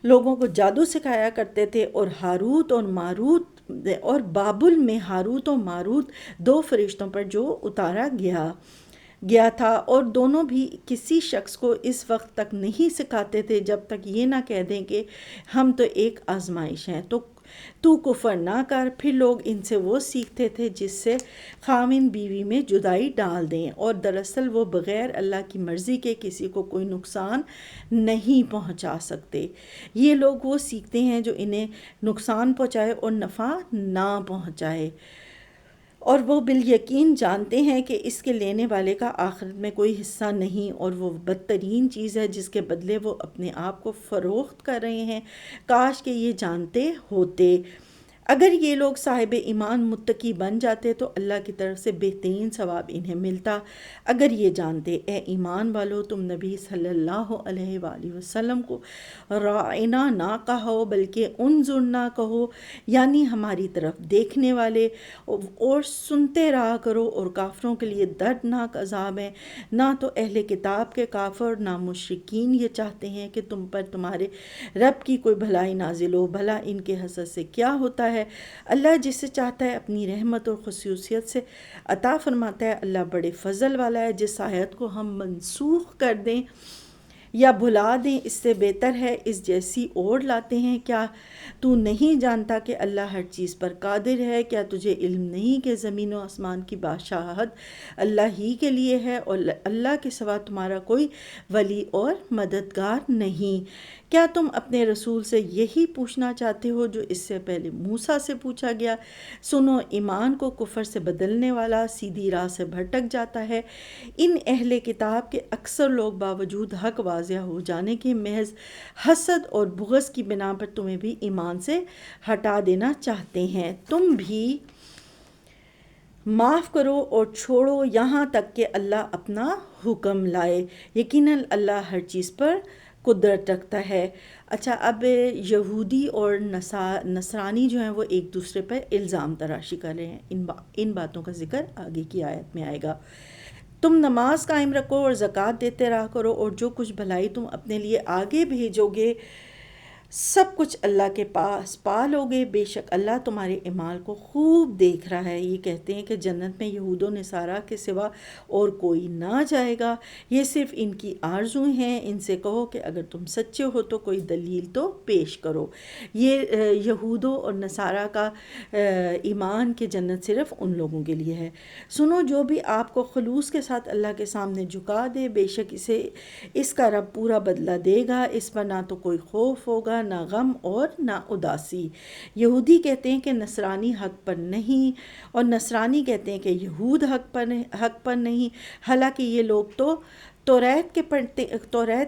لوگوں کو جادو سکھایا کرتے تھے. اور ہاروت اور ماروت اور بابل میں ہاروت اور ماروت 2 فرشتوں پر جو اتارا گیا تھا، اور دونوں بھی کسی شخص کو اس وقت تک نہیں سکھاتے تھے جب تک یہ نہ کہہ دیں کہ ہم تو ایک آزمائش ہیں، تو کفر نہ کر. پھر لوگ ان سے وہ سیکھتے تھے جس سے خاوند بیوی میں جدائی ڈال دیں، اور دراصل وہ بغیر اللہ کی مرضی کے کسی کو کوئی نقصان نہیں پہنچا سکتے. یہ لوگ وہ سیکھتے ہیں جو انہیں نقصان پہنچائے اور نفع نہ پہنچائے، اور وہ بالیقین جانتے ہیں کہ اس کے لینے والے کا آخرت میں کوئی حصہ نہیں، اور وہ بدترین چیز ہے جس کے بدلے وہ اپنے آپ کو فروخت کر رہے ہیں. کاش کہ یہ جانتے ہوتے. اگر یہ لوگ صاحب ایمان متقی بن جاتے تو اللہ کی طرف سے بہترین ثواب انہیں ملتا. اگر یہ جانتے. اے ایمان والو، تم نبی صلی اللہ علیہ وآلہ وسلم کو راعنا نہ کہو بلکہ انظرنا کہو، یعنی ہماری طرف دیکھنے والے، اور سنتے رہا کرو. اور کافروں کے لیے دردناک عذاب ہے. نہ تو اہل کتاب کے کافر نہ مشرکین یہ چاہتے ہیں کہ تم پر تمہارے رب کی کوئی بھلائی نازل ہو. بھلا ان کے حسد سے کیا ہوتا ہے؟ اللہ جسے چاہتا ہے اپنی رحمت اور خصوصیت سے عطا فرماتا ہے. اللہ بڑے فضل والا ہے. جس آیت کو ہم منسوخ کر دیں یا بھلا دیں اس سے بہتر ہے اس جیسی اور لاتے ہیں. کیا تو نہیں جانتا کہ اللہ ہر چیز پر قادر ہے؟ کیا تجھے علم نہیں کہ زمین و آسمان کی بادشاہت اللہ ہی کے لیے ہے، اور اللہ کے سوا تمہارا کوئی ولی اور مددگار نہیں؟ کیا تم اپنے رسول سے یہی پوچھنا چاہتے ہو جو اس سے پہلے موسیٰ سے پوچھا گیا؟ سنو، ایمان کو کفر سے بدلنے والا سیدھی راہ سے بھٹک جاتا ہے. ان اہل کتاب کے اکثر لوگ باوجود حق واضح ہو جانے کے محض حسد اور بغض کی بنا پر تمہیں بھی ایمان سے ہٹا دینا چاہتے ہیں. تم بھی معاف کرو اور چھوڑو یہاں تک کہ اللہ اپنا حکم لائے. یقیناً اللہ ہر چیز پر قدرت رکھتا ہے. اچھا، اب یہودی اور نصرانی جو ہیں وہ ایک دوسرے پر الزام تراشی کر رہے ہیں. ان باتوں کا ذکر آگے کی آیت میں آئے گا. تم نماز قائم رکھو اور زکوٰۃ دیتے رہا کرو، اور جو کچھ بھلائی تم اپنے لیے آگے بھیجو گے سب کچھ اللہ کے پاس پا لوگے، بے شک اللہ تمہارے اعمال کو خوب دیکھ رہا ہے۔ یہ کہتے ہیں کہ جنت میں یہود و نصارہ کے سوا اور کوئی نہ جائے گا، یہ صرف ان کی آرزویں ہیں۔ ان سے کہو کہ اگر تم سچے ہو تو کوئی دلیل تو پیش کرو۔ یہ یہودوں اور نصارہ کا ایمان کہ جنت صرف ان لوگوں کے لیے ہے۔ سنو، جو بھی آپ کو خلوص کے ساتھ اللہ کے سامنے جھکا دے، بے شک اس کا رب پورا بدلہ دے گا۔ اس پر نہ تو کوئی خوف ہوگا، نہ غم اور نہ اداسی۔ یہودی کہتے ہیں کہ نصرانی حق پر نہیں، اور نصرانی کہتے ہیں کہ یہود حق پر نہیں، حالانکہ یہ لوگ تو توریت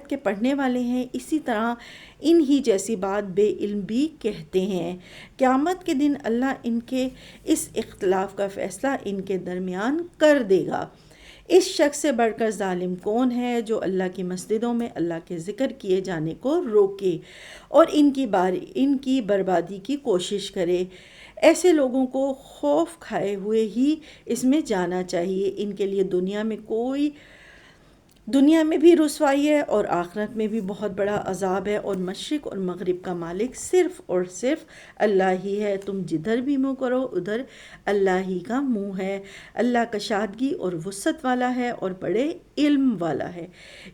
کے پڑھنے والے ہیں۔ اسی طرح ان ہی جیسی بات بے علم بھی کہتے ہیں۔ قیامت کے دن اللہ ان کے اس اختلاف کا فیصلہ ان کے درمیان کر دے گا۔ اس شخص سے بڑھ کر ظالم کون ہے جو اللہ کی مسجدوں میں اللہ کے ذکر کیے جانے کو روکے اور ان کی بربادی کی کوشش کرے؟ ایسے لوگوں کو خوف کھائے ہوئے ہی اس میں جانا چاہیے۔ ان کے لیے دنیا میں بھی رسوائی ہے اور آخرت میں بھی بہت بڑا عذاب ہے، اور مشرق اور مغرب کا مالک صرف اور صرف اللہ ہی ہے۔ تم جدھر بھی منہ کرو ادھر اللہ ہی کا منہ ہے۔ اللہ کشادگی اور وسعت والا ہے اور بڑے علم والا ہے۔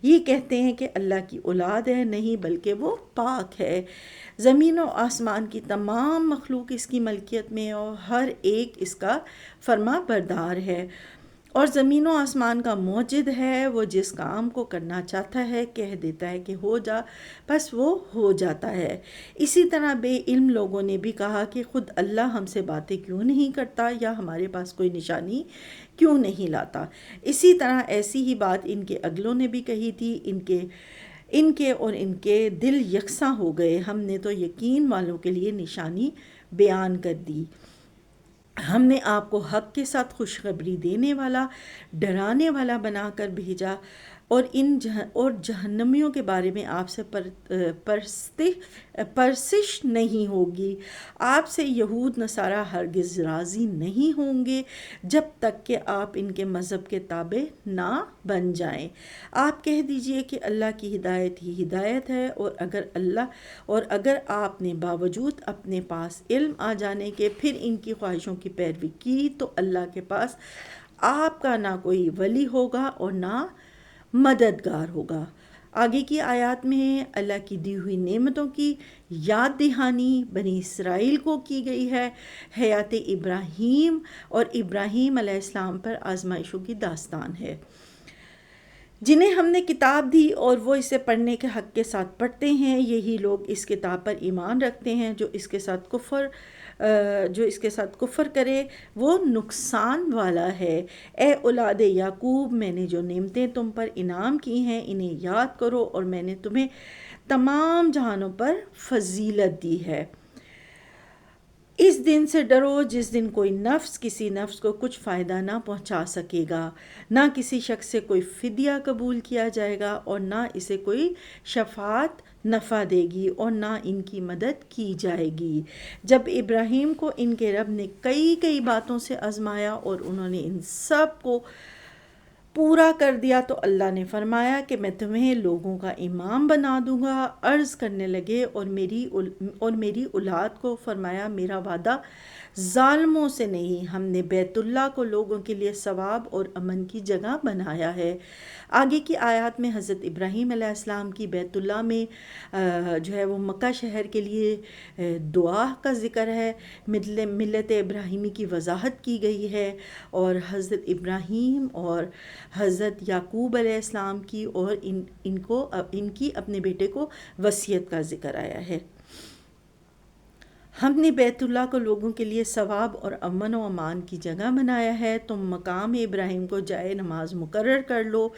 یہ کہتے ہیں کہ اللہ کی اولاد ہے، نہیں بلکہ وہ پاک ہے۔ زمین و آسمان کی تمام مخلوق اس کی ملکیت میں اور ہر ایک اس کا فرما بردار ہے، اور زمین و آسمان کا موجد ہے۔ وہ جس کام کو کرنا چاہتا ہے کہہ دیتا ہے کہ ہو جا، بس وہ ہو جاتا ہے۔ اسی طرح بے علم لوگوں نے بھی کہا کہ خود اللہ ہم سے باتیں کیوں نہیں کرتا، یا ہمارے پاس کوئی نشانی کیوں نہیں لاتا۔ اسی طرح ایسی ہی بات ان کے اگلوں نے بھی کہی تھی۔ ان کے اور ان کے دل یکساں ہو گئے۔ ہم نے تو یقین والوں کے لیے نشانی بیان کر دی۔ ہم نے آپ کو حق کے ساتھ خوشخبری دینے والا، ڈرانے والا بنا کر بھیجا، اور جہنمیوں کے بارے میں آپ سے پرسش نہیں ہوگی۔ آپ سے یہود نصارہ ہرگز راضی نہیں ہوں گے جب تک کہ آپ ان کے مذہب کے تابع نہ بن جائیں۔ آپ کہہ دیجئے کہ اللہ کی ہدایت ہی ہدایت ہے، اور اگر آپ نے باوجود اپنے پاس علم آ جانے کے پھر ان کی خواہشوں کی پیروی کی تو اللہ کے پاس آپ کا نہ کوئی ولی ہوگا اور نہ مددگار ہوگا۔ آگے کی آیات میں اللہ کی دی ہوئی نعمتوں کی یاد دہانی بنی اسرائیل کو کی گئی ہے۔ حیات ابراہیم اور ابراہیم علیہ السلام پر آزمائشوں کی داستان ہے، جنہیں ہم نے کتاب دی اور وہ اسے پڑھنے کے حق کے ساتھ پڑھتے ہیں۔ یہی لوگ اس کتاب پر ایمان رکھتے ہیں۔ جو اس کے ساتھ کفر کرے وہ نقصان والا ہے۔ اے اولاد یعقوب، میں نے جو نعمتیں تم پر انعام کی ہیں انہیں یاد کرو، اور میں نے تمہیں تمام جہانوں پر فضیلت دی ہے۔ اس دن سے ڈرو جس دن کوئی نفس کسی نفس کو کچھ فائدہ نہ پہنچا سکے گا، نہ کسی شخص سے کوئی فدیہ قبول کیا جائے گا، اور نہ اسے کوئی شفاعت نفع دے گی، اور نہ ان کی مدد کی جائے گی۔ جب ابراہیم کو ان کے رب نے کئی باتوں سے آزمایا اور انہوں نے ان سب کو پورا کر دیا تو اللہ نے فرمایا کہ میں تمہیں لوگوں کا امام بنا دوں گا۔ عرض کرنے لگے اور میری اولاد کو فرمایا میرا وعدہ ظالموں سے نہیں، ہم نے بیت اللہ کو لوگوں کے لیے ثواب اور امن کی جگہ بنایا ہے۔ آگے کی آیات میں حضرت ابراہیم علیہ السلام کی بیت اللہ میں جو ہے وہ مکہ شہر کے لیے دعا کا ذکر ہے، ملت ابراہیمی کی وضاحت کی گئی ہے، اور حضرت ابراہیم اور حضرت یعقوب علیہ السلام کی اور ان کی اپنے بیٹے کو وصیت کا ذکر آیا ہے۔ ہم نے بیت اللہ کو لوگوں کے لیے ثواب اور امن و امان کی جگہ بنایا ہے، تم مقام ابراہیم کو جائے نماز مقرر کر لو۔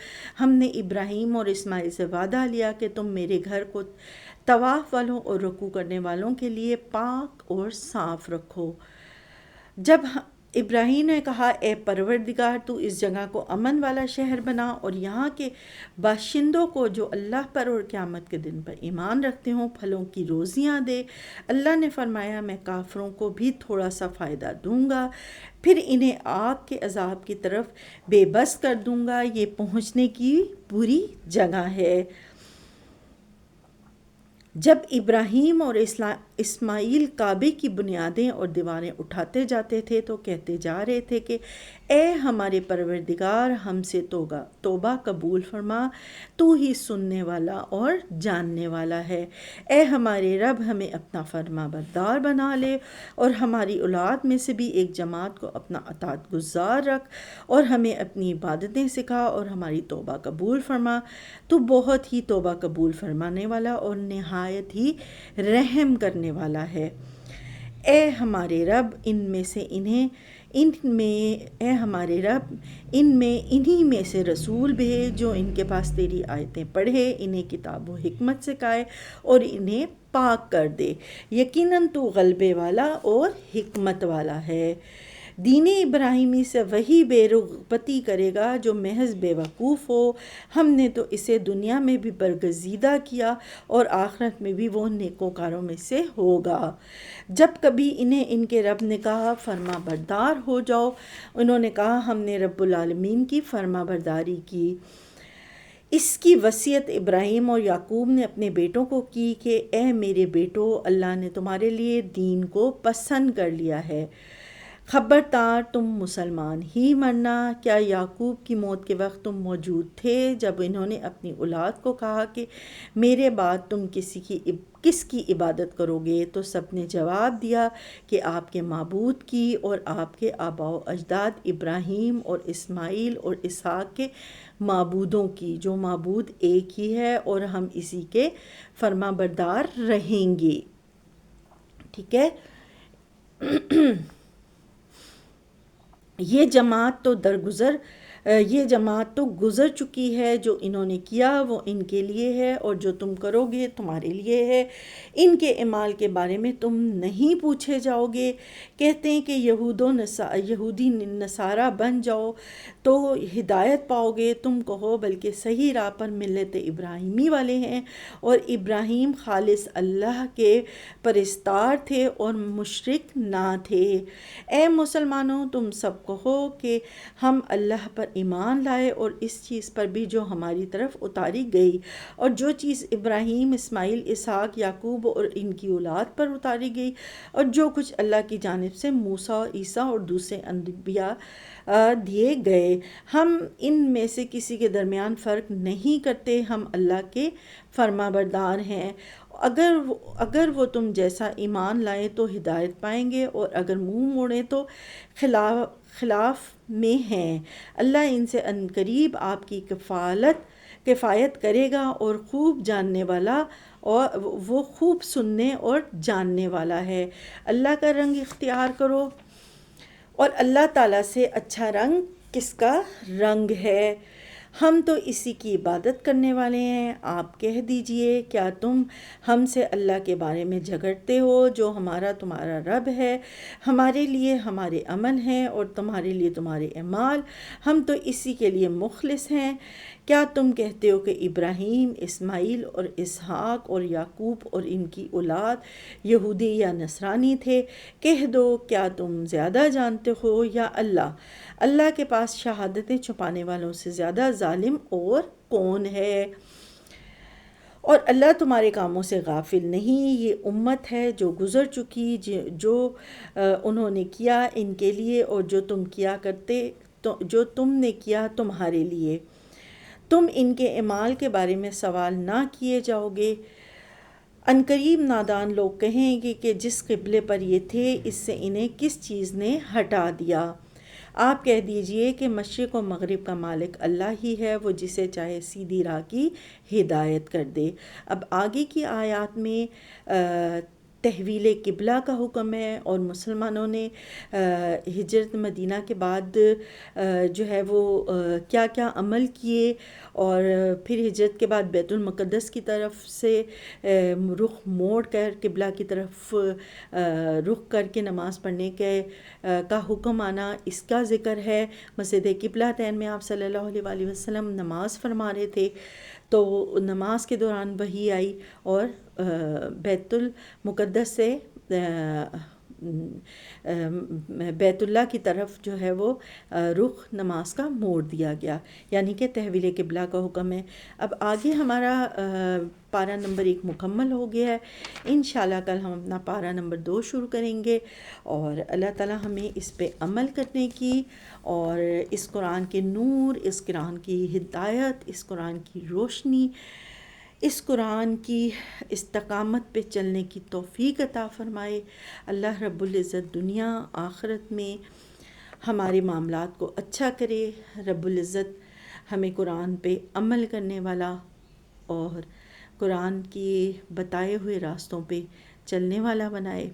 ہم نے ابراہیم اور اسماعیل سے وعدہ لیا کہ تم میرے گھر کو طواف والوں اور رکوع کرنے والوں کے لیے پاک اور صاف رکھو۔ جب ابراہیم نے کہا اے پروردگار تو اس جگہ کو امن والا شہر بنا اور یہاں کے باشندوں کو جو اللہ پر اور قیامت کے دن پر ایمان رکھتے ہوں پھلوں کی روزیاں دے۔ اللہ نے فرمایا میں کافروں کو بھی تھوڑا سا فائدہ دوں گا، پھر انہیں آگ کے عذاب کی طرف بے بس کر دوں گا، یہ پہنچنے کی بری جگہ ہے۔ جب ابراہیم اور اسماعیل کعبے کی بنیادیں اور دیواریں اٹھاتے جاتے تھے تو کہتے جا رہے تھے کہ اے ہمارے پروردگار، ہم سے توبہ قبول فرما، تو ہی سننے والا اور جاننے والا ہے۔ اے ہمارے رب، ہمیں اپنا فرما بردار بنا لے اور ہماری اولاد میں سے بھی ایک جماعت کو اپنا اطاعت گزار رکھ، اور ہمیں اپنی عبادتیں سکھا اور ہماری توبہ قبول فرما۔ تو بہت ہی توبہ قبول فرمانے والا اور نہایت ہی رحم کرنے والا ہے۔ اے ہمارے رب، اے ہمارے رب، انہی میں سے رسول بھیج جو ان کے پاس تیری آیتیں پڑھے، انہیں کتاب و حکمت سکھائے اور انہیں پاک کر دے۔ یقیناً تو غلبے والا اور حکمت والا ہے۔ دین ابراہیمی سے وہی بے رغبتی کرے گا جو محض بے وقوف ہو۔ ہم نے تو اسے دنیا میں بھی برگزیدہ کیا اور آخرت میں بھی وہ نیکوکاروں میں سے ہوگا۔ جب کبھی انہیں ان کے رب نے کہا فرما بردار ہو جاؤ، انہوں نے کہا ہم نے رب العالمین کی فرما برداری کی۔ اس کی وصیت ابراہیم اور یعقوب نے اپنے بیٹوں کو کی کہ اے میرے بیٹو، اللہ نے تمہارے لیے دین کو پسند کر لیا ہے، خبردار تم مسلمان ہی مرنا۔ کیا یعقوب کی موت کے وقت تم موجود تھے جب انہوں نے اپنی اولاد کو کہا کہ میرے بعد تم کس کی عبادت کرو گے؟ تو سب نے جواب دیا کہ آپ کے معبود کی اور آپ کے آباء و اجداد ابراہیم اور اسماعیل اور اسحاق کے معبودوں کی، جو معبود ایک ہی ہے، اور ہم اسی کے فرما بردار رہیں گے۔ ٹھیک ہے، یہ جماعت تو گزر چکی ہے، جو انہوں نے کیا وہ ان کے لیے ہے اور جو تم کرو گے تمہارے لیے ہے۔ ان کے اعمال کے بارے میں تم نہیں پوچھے جاؤ گے۔ کہتے ہیں کہ یہودی نصارہ بن جاؤ تو ہدایت پاؤ گے۔ تم کہو بلکہ صحیح راہ پر ملت ابراہیمی والے ہیں، اور ابراہیم خالص اللہ کے پرستار تھے اور مشرک نہ تھے۔ اے مسلمانوں، تم سب کہو کہ ہم اللہ پر ایمان لائے اور اس چیز پر بھی جو ہماری طرف اتاری گئی، اور جو چیز ابراہیم، اسماعیل، اسحاق، یعقوب اور ان کی اولاد پر اتاری گئی، اور جو کچھ اللہ کی جانب سے موسیٰ، عیسیٰ اور دوسرے انبیاء دیے گئے۔ ہم ان میں سے کسی کے درمیان فرق نہیں کرتے، ہم اللہ کے فرما بردار ہیں۔ اگر وہ تم جیسا ایمان لائیں تو ہدایت پائیں گے، اور اگر منہ موڑیں تو خلاف میں ہیں۔ اللہ ان سے عنقریب آپ کی کفایت کرے گا، اور خوب جاننے والا، اور وہ خوب سننے اور جاننے والا ہے۔ اللہ کا رنگ اختیار کرو، اور اللہ تعالیٰ سے اچھا رنگ کس کا رنگ ہے؟ ہم تو اسی کی عبادت کرنے والے ہیں۔ آپ کہہ دیجئے، کیا تم ہم سے اللہ کے بارے میں جھگڑتے ہو؟ جو ہمارا تمہارا رب ہے، ہمارے لیے ہمارے عمل ہیں اور تمہارے لیے تمہارے اعمال، ہم تو اسی کے لیے مخلص ہیں۔ کیا تم کہتے ہو کہ ابراہیم، اسماعیل اور اسحاق اور یعقوب اور ان کی اولاد یہودی یا نصرانی تھے؟ کہہ دو، کیا تم زیادہ جانتے ہو یا اللہ؟ اللہ کے پاس شہادتیں چھپانے والوں سے زیادہ ظالم اور کون ہے؟ اور اللہ تمہارے کاموں سے غافل نہیں۔ یہ امت ہے جو گزر چکی، جو انہوں نے کیا ان کے لیے، اور جو تم نے کیا تمہارے لیے۔ تم ان کے اعمال کے بارے میں سوال نہ کیے جاؤ گے۔ عنقریب نادان لوگ کہیں گے کہ جس قبلے پر یہ تھے اس سے انہیں کس چیز نے ہٹا دیا؟ آپ کہہ دیجئے کہ مشرق و مغرب کا مالک اللہ ہی ہے، وہ جسے چاہے سیدھی راہ کی ہدایت کر دے۔ اب آگے کی آیات میں تحویل قبلہ کا حکم ہے، اور مسلمانوں نے ہجرت مدینہ کے بعد جو ہے وہ کیا کیا عمل کیے، اور پھر ہجرت کے بعد بیت المقدس کی طرف سے رخ موڑ کر قبلہ کی طرف رخ کر کے نماز پڑھنے کا حکم آنا، اس کا ذکر ہے۔ مسجد قبلہ تین میں آپ صلی اللہ علیہ وآلہ وسلم نماز فرما رہے تھے، تو نماز کے دوران وحی آئی اور بیت المقدس سے بیت اللہ کی طرف جو ہے وہ رخ نماز کا موڑ دیا گیا، یعنی کہ تحویل قبلہ کا حکم ہے۔ اب آگے ہمارا پارہ نمبر 1 مکمل ہو گیا ہے، انشاءاللہ کل ہم اپنا پارہ نمبر 2 شروع کریں گے، اور اللہ تعالی ہمیں اس پہ عمل کرنے کی اور اس قرآن کے نور، اس قرآن کی ہدایت، اس قرآن کی روشنی، اس قرآن کی استقامت پہ چلنے کی توفیق عطا فرمائے۔ اللہ رب العزت دنیا آخرت میں ہمارے معاملات کو اچھا کرے، رب العزت ہمیں قرآن پہ عمل کرنے والا اور قرآن کی بتائے ہوئے راستوں پہ چلنے والا بنائے۔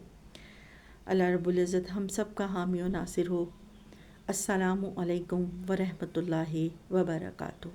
اللہ رب العزت ہم سب کا حامی و ناصر ہو۔ السلام علیکم ورحمۃ اللہ وبرکاتہ۔